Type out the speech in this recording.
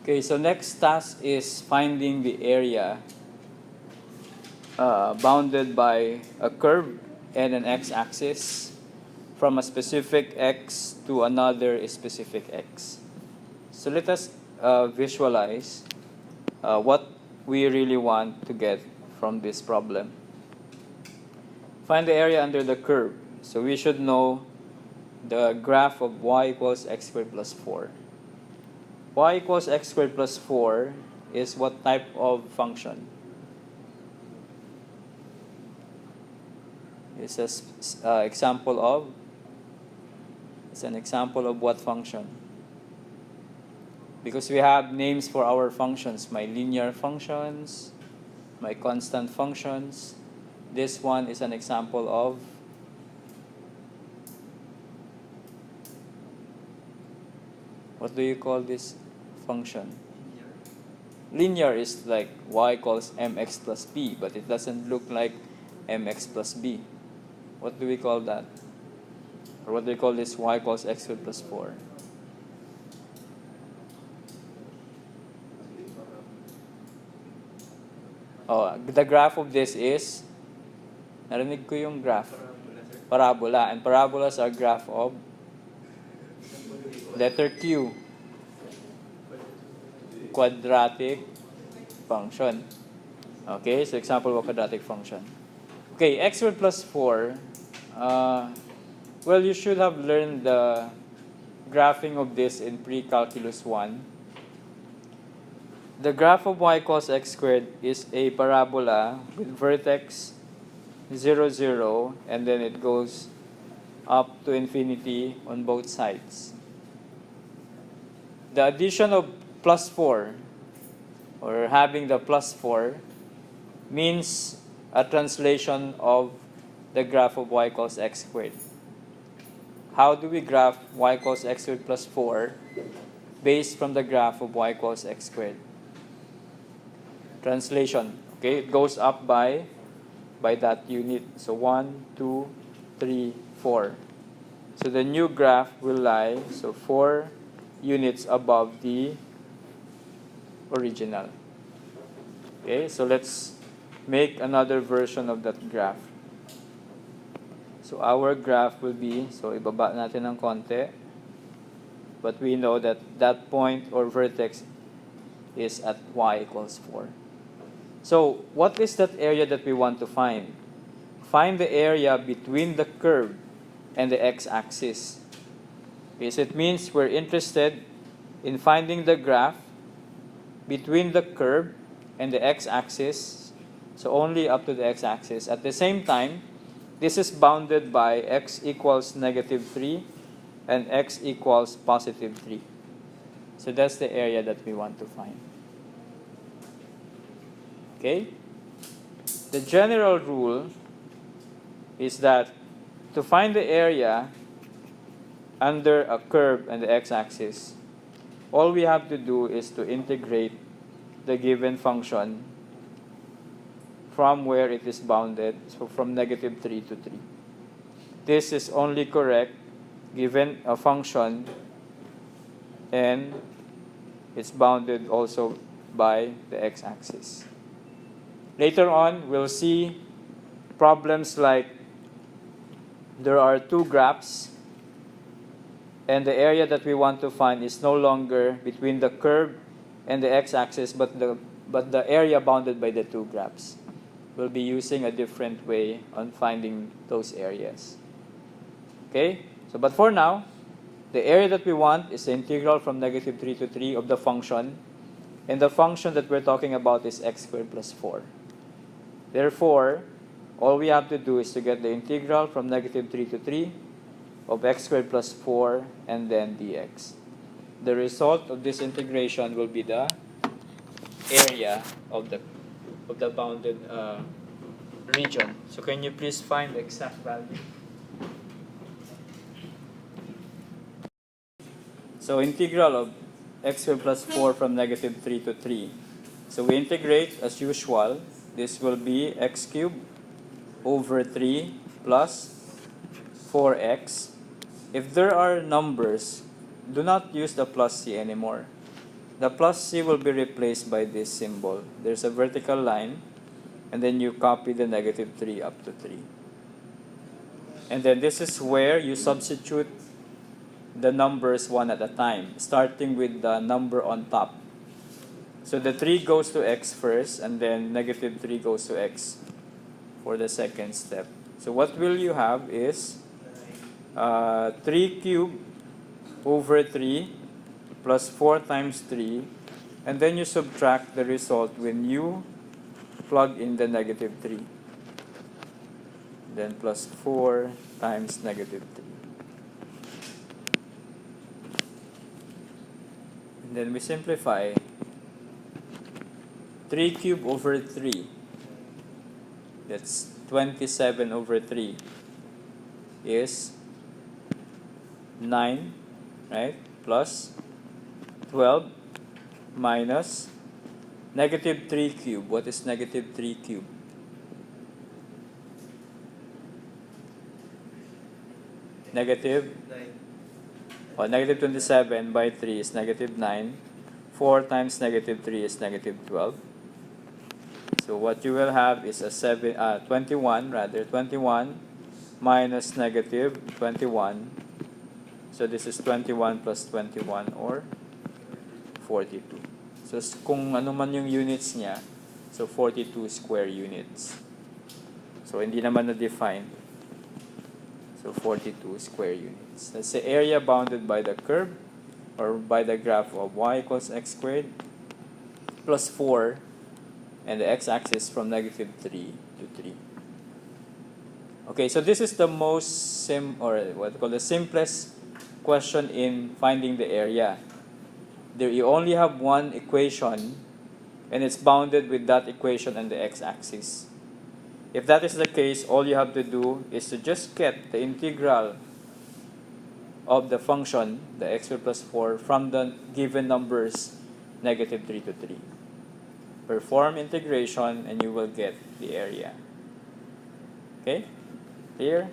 Okay, so next task is finding the area bounded by a curve and an x-axis from a specific x to another specific x. So let us visualize what we really want to get from this problem. Find the area under the curve. So we should know the graph of y equals x squared plus 4. Y equals x squared plus 4 is what type of function? It's an example of what function? Because we have names for our functions, my linear functions, my constant functions. This one is an example of what do you call this function? Linear is like y equals mx plus b, but it doesn't look like mx plus b. What do we call that? Or what do we call this y equals x squared plus 4? Oh, the graph of this is, narinig ko yung graph, parabola. And parabolas are graph of letter Q, quadratic function. Okay, so example of quadratic function. Okay, x squared plus 4. Well, you should have learned the graphing of this in pre-calculus 1. The graph of y equals x squared is a parabola with vertex 0, 0, and then it goes up to infinity on both sides. The addition of plus 4, or having the plus 4, means a translation of the graph of y equals x squared. How do we graph y equals x squared plus 4 based from the graph of y equals x squared? Translation. Okay, it goes up by that unit. So 1, 2, 3, 4. So the new graph will lie 4 units above the original. Okay, so let's make another version of that graph. So our graph will be, so ibaba natin ng konti, but we know that that point or vertex is at y equals 4. So what is that area that we want to find? Find the area between the curve and the x-axis. Okay, so it means we're interested in finding the graph between the curve and the x-axis, so only up to the x-axis. At the same time, this is bounded by x equals negative 3 and x equals positive 3. So that's the area that we want to find. Okay? The general rule is that to find the area under a curve and the x-axis, all we have to do is to integrate the given function from where it is bounded, so from negative 3 to 3. This is only correct given a function and it's bounded also by the x-axis. Later on, we'll see problems like there are two graphs and the area that we want to find is no longer between the curve and the x-axis, but the area bounded by the two graphs. We'll be using a different way on finding those areas. Okay? So, but for now, the area that we want is the integral from negative 3 to 3 of the function, and the function that we're talking about is x squared plus 4. Therefore, all we have to do is to get the integral from negative 3 to 3 of x squared plus 4 and then dx. The result of this integration will be the area of the bounded region. So can you please find the exact value? So integral of x squared plus 4 from negative 3 to 3. So we integrate as usual. This will be x cubed over 3 plus 4x. If there are numbers, do not use the plus c anymore. the plus c will be replaced by this symbol. There's a vertical line, and then you copy the negative 3 up to 3. And then this is where you substitute the numbers one at a time, starting with the number on top. So the 3 goes to x first, and then negative 3 goes to x for the second step. So what will you have is 3 cubed over 3 plus 4 times 3, and then you subtract the result when you plug in the negative 3. Then plus 4 times negative 3. And then we simplify. 3 cubed over 3. That's 27 over 3 is 9, right? Plus 12 minus negative 3 cubed. What is negative 3 cubed? Negative 27 by 3 is negative 9. 4 times negative 3 is negative 12. So what you will have is a 21 minus negative 21. So this is 21 plus 21 or 42. So kung ano man yung units niya, so 42 square units. So hindi naman na-define. So 42 square units. That's the area bounded by the curve or by the graph of y equals x squared plus 4 and the x-axis from negative 3 to 3. Okay, so this is the most the simplest question in finding the area. There you only have one equation and it's bounded with that equation and the x-axis. If that is the case, all you have to do is to just get the integral of the function, the x squared plus 4, from the given numbers negative 3 to 3. Perform integration and you will get the area. Okay? Clear?